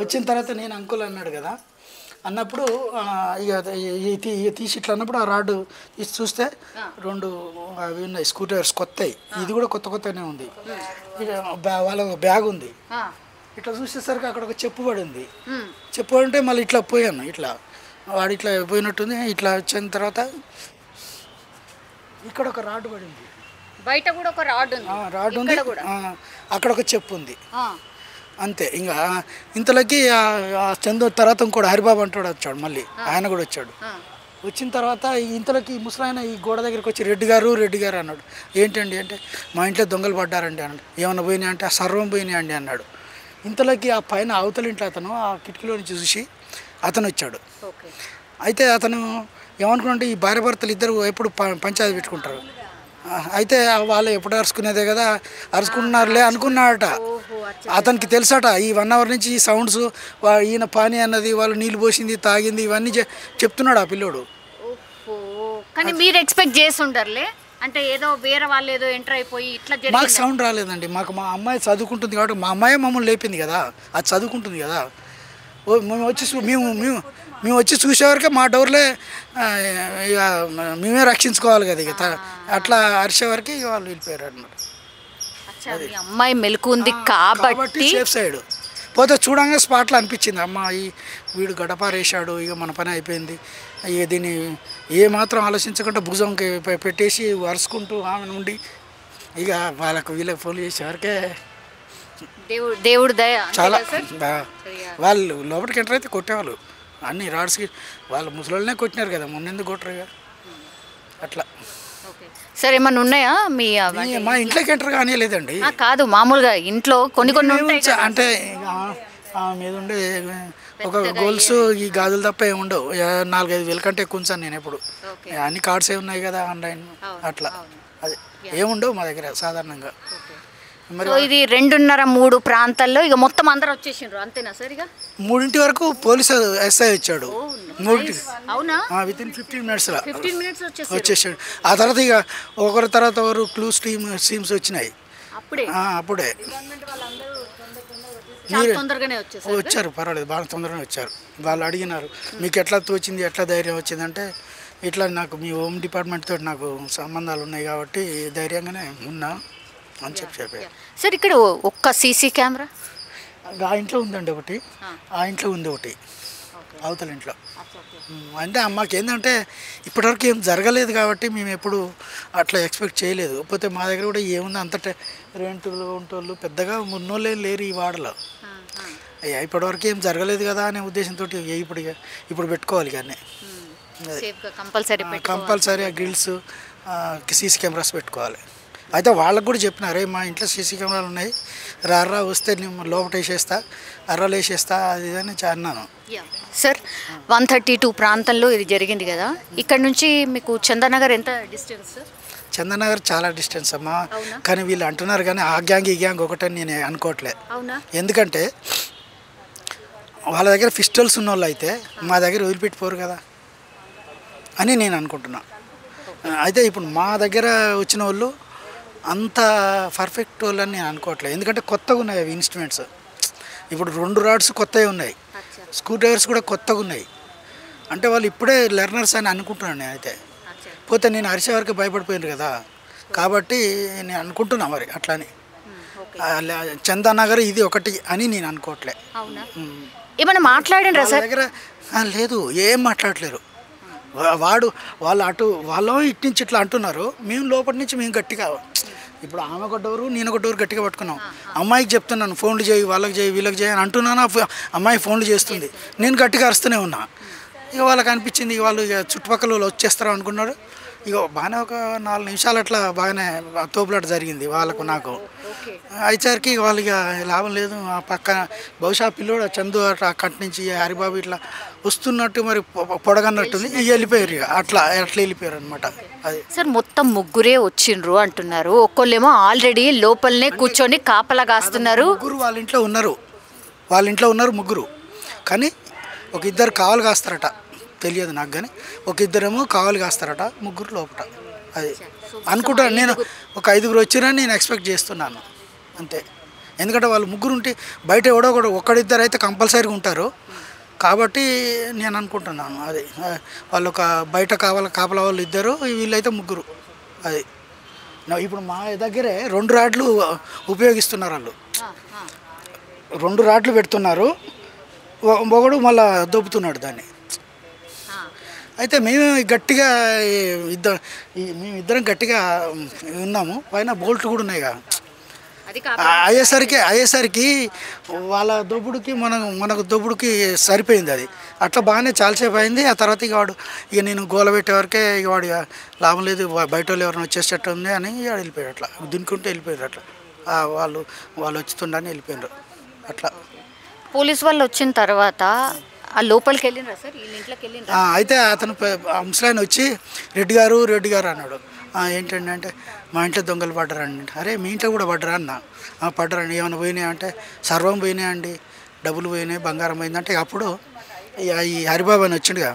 వచ్చిన తర్వాత నేను అంకుల్ అన్నాడు కదా, అన్నప్పుడు ఇక తీసి ఇట్లా అన్నప్పుడు ఆ రాడ్డు తీసి చూస్తే 2 అవి ఉన్నాయి స్క్రూ డ్రైవర్స్ కొత్తవి. ఇది కూడా కొత్తనే ఉంది. వాళ్ళ బ్యాగ్ ఉంది. ఇట్లా చూసేసరికి అక్కడ ఒక చెప్పు పడి ఉంది. చెప్పు పడి ఉంటే మళ్ళీ ఇట్లా పోయాను, ఇట్లా వాడు ఇట్లా పోయినట్టుంది. ఇట్లా వచ్చిన తర్వాత ఇక్కడ ఒక రాడ్డు పడింది, బయట కూడా ఒక రాడ్ ఉంది, అక్కడ ఒక చెప్పు ఉంది అంతే. ఇంకా ఇంతలోకి చందు తర్వాత ఇంకోటి హరిబాబు అంటాడు వచ్చాడు, మళ్ళీ ఆయన కూడా వచ్చాడు. వచ్చిన తర్వాత ఇంతలోకి ముసలాయన ఈ గోడ దగ్గరికి వచ్చి రెడ్డి గారు అన్నాడు. ఏంటండి అంటే మా ఇంట్లో దొంగలు పడ్డారండి అన్నాడు. ఏమన్నా పోయినాయి అంటే సర్వం పోయినాయి అండి అన్నాడు. ఇంతలోకి ఆ పైన అవతల ఇంట్లో అతను ఆ కిటికీలో నుంచి చూసి అతను వచ్చాడు. అయితే అతను ఏమనుకున్నాంటే ఈ భార్య భర్తలు ఇద్దరు ఎప్పుడు పంచాయతీ పెట్టుకుంటారు, అయితే వాళ్ళు ఎప్పుడు అరుచుకునేదే కదా, అరుచుకుంటున్నారులే అనుకున్నాడట. అతనికి తెలుసట ఈ 1 hour నుంచి ఈ సౌండ్స్, ఈయన పానీ అన్నది, వాళ్ళు నీళ్ళు పోసింది తాగింది ఇవన్నీ చెప్తున్నాడు ఆ పిల్లోడు. కానీ మీరు ఎక్స్పెక్ట్ చేసి ఉంటారులే అంటే ఏదో వేరే వాళ్ళు ఏదో ఎంటర్ అయిపోయి ఇట్లా మాకు సౌండ్ రాలేదండి. మా అమ్మాయి చదువుకుంటుంది కాబట్టి మా అమ్మాయి మమ్మల్ని లేపింది కదా, అది చదువుకుంటుంది కదా. మేము వచ్చి చూసేవరకే మా డోర్లే ఇక మేమే రక్షించుకోవాలి కదా. ఇక అట్లా అరిచేవరకు ఇక వాళ్ళు వెళ్ళిపోయారు అన్నమాట. అమ్మాయి మెలుకుంది కాబట్టి సేఫ్ సైడ్ పోతే చూడంగా స్పాట్లో అనిపించింది, అమ్మాయి వీడు గడపారేసాడు, ఇక మన పని అయిపోయింది, ఇక దీన్ని ఏ మాత్రం ఆలోచించకుండా భుజంకి పెట్టేసి వరుసుకుంటూ ఆమె నుండి ఇక వీళ్ళకి ఫోన్ చేసేవరకే దేవుడు దయ చాలా వాళ్ళు లోపలికి ఎంటర్ అయితే కొట్టేవాళ్ళు అన్ని రాడ్స్కి వాళ్ళు ముసలోళ్ళనే కొట్టినారు కదా, ముందెందుకు కొట్టరు కదా అట్లా. సరే ఏమన్నా ఉన్నాయా మా ఇంట్లోకి ఎంటర్ కానీ లేదండి, కాదు మామూలుగా ఇంట్లో కొన్ని అంటే మీద ఉండే ఒక గోల్స్ ఈ గాజులు తప్ప ఏమి ఉండవు. 4-5 వేల కంటే ఎక్కువ ఉంచాను నేను ఎప్పుడు. అన్ని కార్డ్సే ఉన్నాయి కదా ఆన్లైన్, అట్లా అది ఏముండవు మా దగ్గర సాధారణంగా. మరి ఇది 2:30-3 ప్రాంతాల్లో ఇక మొత్తం అందరూ వచ్చేసిండ్రు అంతేనా సార్? ఇక 3 వరకు పోలీసు ఎస్ఐ వచ్చాడు. 3 అవునా? వితిన్ 15 మినిట్స్లో 15 మినిట్స్ వచ్చేసాడు. ఆ తర్వాత ఇక ఒకరి తర్వాత ఒకరు క్లూస్ టీమ్స్ వచ్చినాయి అప్పుడే. వచ్చారు, పర్వాలేదు, బాగా తొందరగానే వచ్చారు. వాళ్ళు అడిగినారు మీకు ఎట్లా తోచింది, ఎట్లా ధైర్యం వచ్చిందంటే ఇట్లా నాకు మీ హోమ్ డిపార్ట్మెంట్ తోటి నాకు సంబంధాలు ఉన్నాయి కాబట్టి ధైర్యంగానే ఉన్నా అని చెప్పారు. సార్ ఇక్కడ ఒక్క సీసీ కెమెరా ఆ ఇంట్లో ఉందండి ఒకటి, ఆ ఇంట్లో ఉంది ఒకటి, అవతల ఇంట్లో. అంటే మాకేంటంటే ఇప్పటివరకు ఏం జరగలేదు కాబట్టి మేము ఎప్పుడు అట్లా ఎక్స్పెక్ట్ చేయలేదు. కాకపోతే మా దగ్గర కూడా ఏముంది అంత రెంటులు ఉంటోళ్ళు పెద్దగా ఉన్నోళ్ళే లేరు ఈ వాడలో. ఇప్పటివరకు ఏం జరగలేదు కదా అనే ఉద్దేశంతో ఇప్పుడు పెట్టుకోవాలి కానీ కంపల్సరీ గ్రిల్స్ సీసీ కెమెరాస్ పెట్టుకోవాలి. అయితే వాళ్ళకు కూడా చెప్పినారే మా ఇంట్లో సీసీ కెమెరాలు ఉన్నాయి, రారా వస్తే నేను లోపల వేసేస్తా, అర్రాలు వేసేస్తా, అది అని అన్నాను. సార్ 132 ప్రాంతంలో ఇది జరిగింది కదా, ఇక్కడ నుంచి మీకు చందానగర్ ఎంత డిస్టెన్స్ సార్? చందానగర్ చాలా డిస్టెన్స్ అమ్మా, కానీ వీళ్ళు అంటున్నారు కానీ ఆ గ్యాంగ్ ఈ గ్యాంగ్ ఒకటని నేను అనుకోవట్లే. ఎందుకంటే వాళ్ళ దగ్గర పిస్టల్స్ ఉన్న వాళ్ళు అయితే మా దగ్గర వదిలిపెట్టిపోరు కదా అని నేను అనుకుంటున్నా. అయితే ఇప్పుడు మా దగ్గర వచ్చిన వాళ్ళు అంత పర్ఫెక్ట్ వాళ్ళని నేను అనుకోవట్లేదు, ఎందుకంటే కొత్తగా ఉన్నాయి అవి ఇన్స్ట్రుమెంట్స్. ఇప్పుడు 2 రాడ్స్ కొత్తవి ఉన్నాయి, స్క్రూ డ్రైవర్స్ కూడా కొత్తగా ఉన్నాయి. అంటే వాళ్ళు ఇప్పుడే లెర్నర్స్ అని అనుకుంటున్నాను నేను. అయితే పోతే నేను అరిసే వరకు భయపడిపోయాను కదా, కాబట్టి నేను అనుకుంటున్నా మరి అట్లాని. చందానగర్ ఇది ఒకటి అని నేను అనుకోవట్లే. ఏమైనా మాట్లాడండి సార్ దగ్గర? లేదు, ఏం మాట్లాడలేరు. వాళ్ళు ఇటు నుంచి ఇట్లా అంటున్నారు, మేము లోపటి నుంచి మేము గట్టిగా, ఇప్పుడు ఆమె ఒక డోరు నేను ఒక డోరు గట్టిగా పట్టుకున్నాం. అమ్మాయికి చెప్తున్నాను ఫోన్లు చేయి, వాళ్ళకి చేయి, వీళ్ళకి చేయి అని అంటున్నాను. అమ్మాయి ఫోన్లు చేస్తుంది, నేను గట్టిగా అరుస్తూనే ఉన్నా. ఇక వాళ్ళకి అనిపించింది ఇక వాళ్ళు ఇక చుట్టుపక్కల వాళ్ళు వచ్చేస్తారు అనుకున్నాడు. ఇక బాగానే ఒక 4 నిమిషాలు అట్లా బాగానే తోపులాట జరిగింది వాళ్ళకు నాకు. అయిసరికి వాళ్ళు ఇక లాభం లేదు, ఆ పక్కన బహుశా పిల్లోడు చందు అట్లా అక్కడి నుంచి హరిబాబు ఇట్లా వస్తున్నట్టు మరి పొడగన్నట్టుంది, ఇక వెళ్ళిపోయారు. ఇక అట్లా వెళ్ళిపోయారు అనమాట. అది సార్ మొత్తం 3 వచ్చిండ్రు అంటున్నారు, ఒక్కళ్ళేమో ఆల్రెడీ లోపలనే కూర్చొని కాపలా కాస్తున్నారు. 3 వాళ్ళ ఇంట్లో ఉన్నారు, 3 కానీ ఒక 2 కావాలి కాస్తారట, తెలియదు నాకు కానీ ఒక 2 కావాలి కాస్తారట, 3 లోపట. అది అనుకుంటాను నేను. ఒక 5 వచ్చిరని నేను ఎక్స్పెక్ట్ చేస్తున్నాను అంతే. ఎందుకంటే వాళ్ళు 3 ఉంటే బయట ఎవడో కూడా 1-2 అయితే కంపల్సరీగా ఉంటారు కాబట్టి నేను అనుకుంటున్నాను. అది వాళ్ళు ఒక బయట కాపలా వాళ్ళు 2, వీళ్ళైతే 3. అది ఇప్పుడు మా దగ్గరే 2 రాడ్లు ఉపయోగిస్తున్నారు. వాళ్ళు 2 రాడ్లు పెడుతున్నారు, ఒకడు మళ్ళీ దొబ్బుతున్నాడు దాన్ని. అయితే మేము గట్టిగా మేమిద్దరం గట్టిగా ఉన్నాము, పైన బోల్ట్లు కూడా ఉన్నాయి కదా. అయ్యేసరికి వాళ్ళ దొబ్బుడికి మనకు దొబ్బుడికి సరిపోయింది. అది అట్లా బాగానే చాలాసేపు అయింది. ఆ తర్వాత ఇక నేను గోల పెట్టే వరకే ఇక వాడు లాభం లేదు, బయట వాళ్ళు ఎవరైనా వచ్చేసేటట్టు ఉంది అని వెళ్ళిపోయాడు. అట్లా దునుకుంటూ వెళ్ళిపోయారు. అట్లా వాళ్ళు వచ్చుతుండని వెళ్ళిపోయారు. అట్లా పోలీస్ వాళ్ళు వచ్చిన తర్వాత ఆ లోపలికి వెళ్ళినరా సార్? ఇంట్లోకి వెళ్ళిన అయితే అతను ముసలాయన వచ్చి రెడ్డి గారు అన్నాడు. ఏంటండి అంటే మా ఇంట్లో దొంగలు పడ్డరండి. అరే మీ ఇంట్లో కూడా పడ్డరా అన్న? పడ్డరండి. ఏమైనా పోయినాయి అంటే సర్వం పోయినాయండి, డబ్బులు పోయినాయి, బంగారం పోయిందంటే అప్పుడు ఈ హరిబాబు అని వచ్చిండుగా,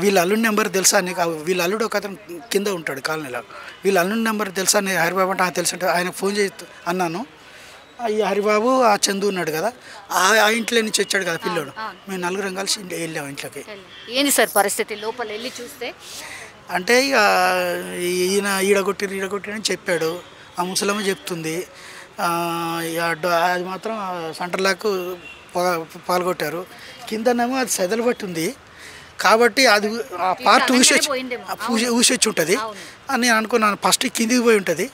వీళ్ళ అల్లుడి నెంబర్ తెలుసా నీకు? వీళ్ళ అల్లుడు ఒక అతను కింద ఉంటాడు కాలనీలో, వీళ్ళ అల్లుడి నెంబర్ తెలుసా నీకు? హరిబాబు అంటే తెలుసు అంటే ఆయనకు ఫోన్ చేయి అన్నాను. ఈ హరిబాబు ఆ చందు ఉన్నాడు కదా, ఆ ఇంట్లో నుంచి వచ్చాడు కదా పిల్లోడు, మేము 4 కలిసి వెళ్ళాము ఇంట్లోకి. ఏంది సార్ పరిస్థితి? లోపల వెళ్ళి చూస్తే అంటే ఇక ఈయన ఈడగొట్టి అని చెప్పాడు. ఆ ముసలమ్మ చెప్తుంది. అది మాత్రం సెంటర్ లాక్ పాల్గొట్టారు. కిందనేమో అది సెదలు పట్టి ఉంది, కాబట్టి అది ఆ పార్ట్ ఊసొచ్చి ఉంటుంది అని నేను అనుకున్నాను. ఫస్ట్ కిందికి పోయి ఉంటుంది,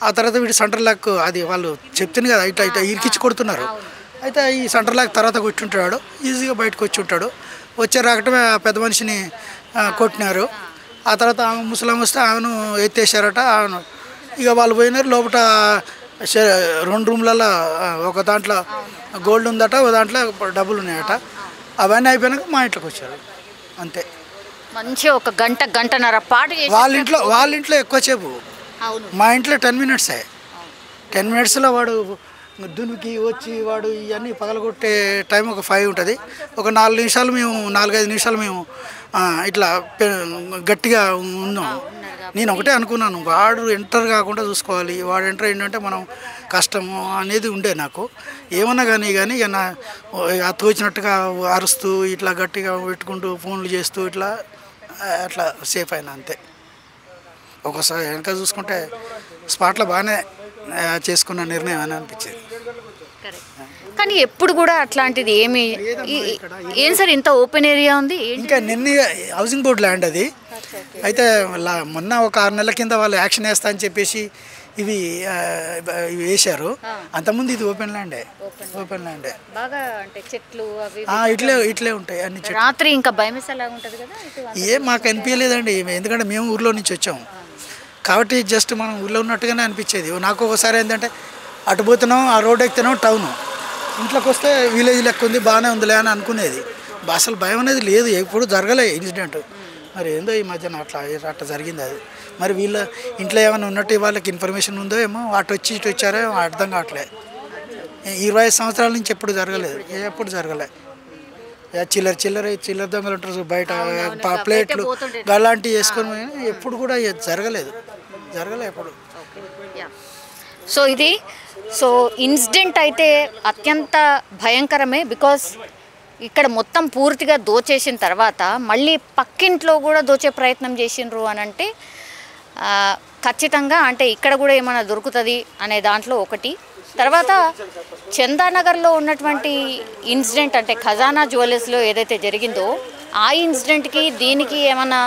ఆ తర్వాత వీడు సెంటర్ లాక్ అది వాళ్ళు చెప్తుంది కదా ఇట్లా ఇట్లా ఇరికించి కొడుతున్నారు. అయితే ఈ సెంటర్ లాక్ తర్వాత కొట్టి ఉంటాడు, ఈజీగా బయటకు వచ్చి ఉంటాడు. వచ్చే రాకటమే ఆ పెద్ద మనిషిని కొట్టినారు. ఆ తర్వాత ఆమె ముసలాం వస్తే ఆమెను ఎత్తేసారట. ఆమెను ఇక వాళ్ళు పోయినారు. లోపల 2 రూమ్లలో ఒక దాంట్లో గోల్డ్ ఉందట, ఒక దాంట్లో డబ్బులు ఉన్నాయట. అవన్నీ అయిపోయినాక మా ఇంట్లోకి వచ్చారు అంతే. మంచిగా ఒక గంటన్నర పాటు వాళ్ళ ఇంట్లో ఎక్కువసేపు, మా ఇంట్లో 10 మినిట్సే. 10 మినిట్స్లో వాడు దునికి వచ్చి వాడు ఇవన్నీ పగలగొట్టే టైం ఒక 5 ఉంటుంది. ఒక 4-5 నిమిషాలు మేము ఇట్లా గట్టిగా ఉన్నాం. నేను ఒకటే అనుకున్నాను, వాడు ఎంటర్ కాకుండా చూసుకోవాలి, వాడు ఎంటర్ అయిందంటే మనం కష్టము అనేది ఉండే నాకు. ఏమన్నా కానీ ఇక నా తోచినట్టుగా అరుస్తూ ఇట్లా గట్టిగా పెట్టుకుంటూ ఫోన్లు చేస్తూ ఇట్లా అట్లా సేఫ్ అయినా అంతే. ఒకసారి వెనక చూసుకుంటే స్పాట్లో బాగానే చేసుకున్న నిర్ణయం అని అనిపించేది. కానీ ఎప్పుడు కూడా అట్లాంటిది ఏం సార్ ఇంత ఓపెన్ ఏరియా ఉంది? ఇంకా నిన్న హౌసింగ్ బోర్డు ల్యాండ్ అది. అయితే మొన్న ఒక 6 నెలల కింద వాళ్ళు యాక్షన్ వేస్తా అని చెప్పేసి ఇవి వేశారు. అంతకుముందు ఇది ఓపెన్ ల్యాండే. ఇట్లే ఉంటాయి అన్ని చెట్లు. రాత్రి ఇంకా భయమేసేలాగా ఉంటుంది కదా? ఏం మాకు అనిపించలేదండి, ఎందుకంటే మేము ఊర్లో నుంచి వచ్చాము కాబట్టి జస్ట్ మనం ఊళ్ళో ఉన్నట్టుగానే అనిపించేది. నాకు ఒకసారి ఏంటంటే అటు పోతున్నాం, ఆ రోడ్ ఎక్కుతున్నాం, టౌన్, ఇంట్లోకి వస్తే విలేజ్ లెక్క ఉంది, బాగానే ఉందిలే అని అనుకునేది. అసలు భయం అనేది లేదు, ఎప్పుడు జరగలే ఇన్సిడెంట్. మరి ఏందో ఈ మధ్యన అట్లా జరిగింది అది. మరి వీళ్ళ ఇంట్లో ఏమైనా ఉన్నట్టు వాళ్ళకి ఇన్ఫర్మేషన్ ఉందో ఏమో, అటు వచ్చి ఇటు వచ్చారో అర్థం కావట్లేదు. 25 సంవత్సరాల నుంచి ఎప్పుడు జరగలేదు, ఎప్పుడు జరగలే. చిల్లర దొంగలు ఉంటారు బయట, ప్లేట్లు అలాంటివి వేసుకొని ఎప్పుడు కూడా జరగలేదు ఎప్పుడు. సో ఇది ఇన్సిడెంట్ అయితే అత్యంత భయంకరమే. బికాస్ ఇక్కడ మొత్తం పూర్తిగా దోచేసిన తర్వాత మళ్ళీ పక్కింట్లో కూడా దోచే ప్రయత్నం చేసిండ్రు అని అంటే ఖచ్చితంగా అంటే ఇక్కడ కూడా ఏమైనా దొరుకుతుంది అనే దాంట్లో ఒకటి. తర్వాత చందానగర్లో ఉన్నటువంటి ఇన్సిడెంట్ అంటే ఖజానా జ్యువెలర్స్లో ఏదైతే జరిగిందో ఆ ఇన్సిడెంట్కి దీనికి ఏమైనా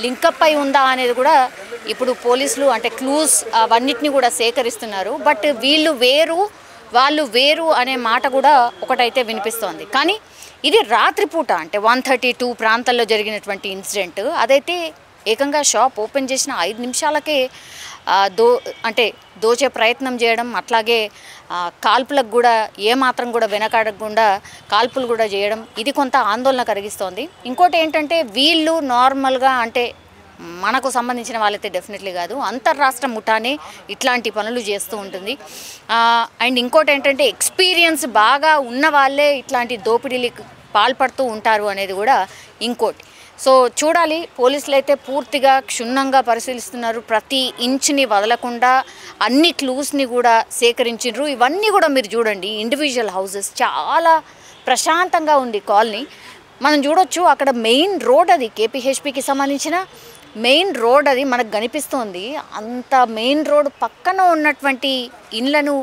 లింకప్ అయి ఉందా అనేది కూడా ఇప్పుడు పోలీసులు అంటే క్లూస్ అవన్నిటిని కూడా సేకరిస్తున్నారు. బట్ వాళ్ళు వేరు అనే మాట కూడా ఒకటైతే వినిపిస్తోంది. కానీ ఇది రాత్రిపూట అంటే 1:32 ప్రాంతాల్లో జరిగినటువంటి ఇన్సిడెంట్. అదైతే ఏకంగా షాప్ ఓపెన్ చేసిన 5 నిమిషాలకే దోచే ప్రయత్నం చేయడం, అట్లాగే కాల్పులకు కూడా ఏమాత్రం కూడా వెనకాడకుండా కాల్పులు కూడా చేయడం, ఇది కొంత ఆందోళన కలిగిస్తోంది. ఇంకోటి ఏంటంటే వీళ్ళు నార్మల్గా అంటే మనకు సంబంధించిన వాళ్ళైతే డెఫినెట్లీ కాదు, అంతర్రాష్ట్ర ముఠానే ఇట్లాంటి పనులు చేస్తూ ఉంటుంది. అండ్ ఇంకోటి ఏంటంటే ఎక్స్పీరియన్స్ బాగా ఉన్న వాళ్ళే ఇట్లాంటి దోపిడీలకు పాల్పడుతూ ఉంటారు అనేది కూడా ఇంకోటి. సో చూడాలి, పోలీసులు అయితే పూర్తిగా క్షుణ్ణంగా పరిశీలిస్తున్నారు, ప్రతి ఇంచుని వదలకుండా అన్ని క్లూస్ని కూడా సేకరించారు. ఇవన్నీ కూడా మీరు చూడండి, ఇండివిజువల్ హౌసెస్, చాలా ప్రశాంతంగా ఉంది కాలనీ. మనం చూడొచ్చు అక్కడ మెయిన్ రోడ్, అది కేపీహెచ్పికి సంబంధించిన మెయిన్ రోడ్ అది మనకు కనిపిస్తోంది. అంత మెయిన్ రోడ్ పక్కన ఉన్నటువంటి ఇండ్లను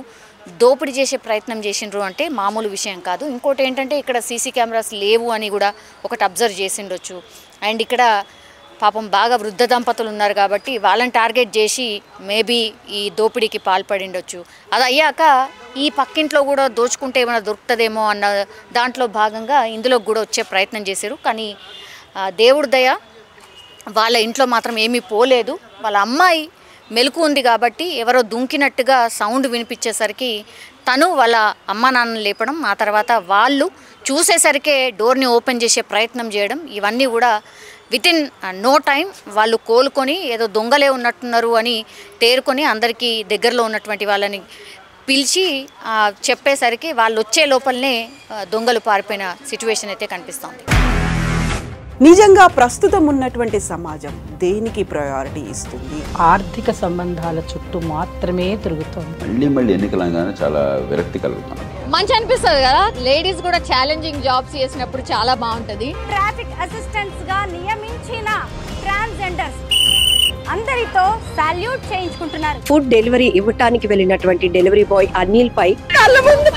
దోపిడీ చేసే ప్రయత్నం చేసిండ్రు అంటే మామూలు విషయం కాదు. ఇంకోటి ఏంటంటే ఇక్కడ సీసీ కెమెరాస్ లేవు అని కూడా ఒకటి అబ్జర్వ్ చేసిండొచ్చు. అండ్ ఇక్కడ పాపం బాగా వృద్ధ దంపతులు ఉన్నారు కాబట్టి వాళ్ళని టార్గెట్ చేసి మేబీ ఈ దోపిడీకి పాల్పడిండొచ్చు. అది అయ్యాక ఈ పక్కింట్లో కూడా దోచుకుంటే ఏమైనా దొరుకుతుందేమో అన్న దాంట్లో భాగంగా ఇందులో కూడా వచ్చే ప్రయత్నం చేశారు. కానీ దేవుడి దయ వాళ్ళ ఇంట్లో మాత్రం ఏమీ పోలేదు. వాళ్ళ అమ్మాయి మెలకు ఉంది కాబట్టి ఎవరో దుంకినట్టుగా సౌండ్ వినిపించేసరికి తను వాళ్ళ అమ్మ నాన్నని లేపడం, ఆ తర్వాత వాళ్ళు చూసేసరికే డోర్ని ఓపెన్ చేసే ప్రయత్నం చేయడం, ఇవన్నీ కూడా వితిన్ నో టైం వాళ్ళు కోలుకొని ఏదో దొంగలే ఉన్నట్టున్నారు అని తేరుకొని అందరికీ దగ్గరలో ఉన్నటువంటి వాళ్ళని పిలిచి చెప్పేసరికి వాళ్ళు వచ్చే లోపలనే దొంగలు పారిపోయిన సిచ్యువేషన్ అయితే కనిపిస్తోంది. నిజంగా ప్రస్తుతం ఉన్నటువంటి సమాజం దేనికి ప్రయారిటీ ఇస్తుంది? ఆర్థిక సంబంధాల చుట్టూ మాత్రమే తిరుగుతుంది. మళ్ళీ ఎన్నికలంగానే చాలా విరక్తి కలుగుతాం. మంచి అనిపిస్తుంది కదా, లేడీస్ కూడా ఛాలెంజింగ్ జాబ్స్ చేసినప్పుడు చాలా బాగుంటది. ట్రాఫిక్ అసిస్టెంట్స్ గా నియమించిన ట్రాన్స్జెండర్స్ అందరితో సాల్యూట్ చేయించుకుంటున్నారు. ఫుడ్ డెలివరీ ఇవ్వటానికి వెళ్ళినటువంటి డెలివరీ బాయ్ అనిల్ పై కళ్ళ ముందు